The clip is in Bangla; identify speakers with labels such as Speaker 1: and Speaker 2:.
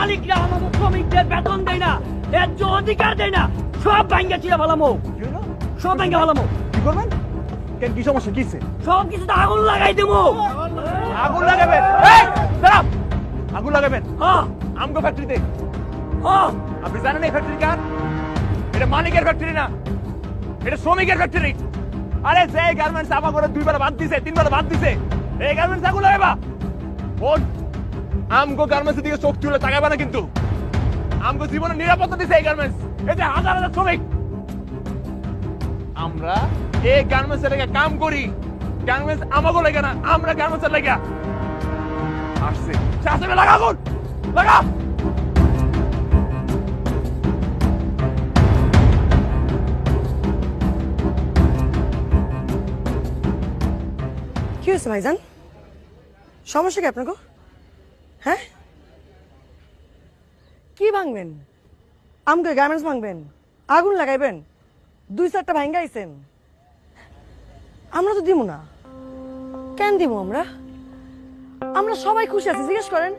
Speaker 1: মালিকরা আমাদের শ্রমিকদের বেতন দেয় না, ন্যায্য অধিকার দেয় না, সব ভাঙ্গা চিরা ফেলামো, সব ভাঙ্গা ফেলামো।
Speaker 2: কি করবেন? কেন, কি সমস্যা, কিছে?
Speaker 1: সব কিছুতে আগুন লাগাই দেবো।
Speaker 2: আগুন লাগাবেন? এই, দাঁড়াও। আগুন লাগাবেন
Speaker 1: হ্যাঁ
Speaker 2: আমগো ফ্যাক্টরিতে?
Speaker 1: হ্যাঁ,
Speaker 2: আপনি জানেন এই ফ্যাক্টরি কার? এটা মালিকের ফ্যাক্টরি না, এটা শ্রমিকের ফ্যাক্টরি। আরে যে গার্মেন্টস আমার করে 2 বার বাদ দিছে, 3 বার বাদ দিছে, এই গার্মেন্টস আগুন লাগাবা? ওন আমগো গার্মেন্টসের দিকে চোখ তুলে তাকাবা না কিন্তু। আমগো জীবনের নিরাপত্তা দিছে এই গার্মেন্টস, এই যে হাজার হাজার শ্রমিক। আমরা এই গার্মেন্টস এর কাম করি, গার্মেন্টস আমাগো লাগে না, আমরা গার্মেন্টস এর লাগা আসছে। শাসনে লাগা আগুন, লাগা।
Speaker 3: কি হয়েছে ভাইজান? সমস্যা কি আপনাকে? হ্যাঁ, কি ভাঙবেন? আমকে গার্মেন্টস ভাঙবেন, আগুন লাগাইবেন, 2-4টা ভাঙ্গা আইছেন। আমরা তো দিব না। কেন দিব আমরা? আমরা সবাই খুশি আছি, জিজ্ঞেস করেন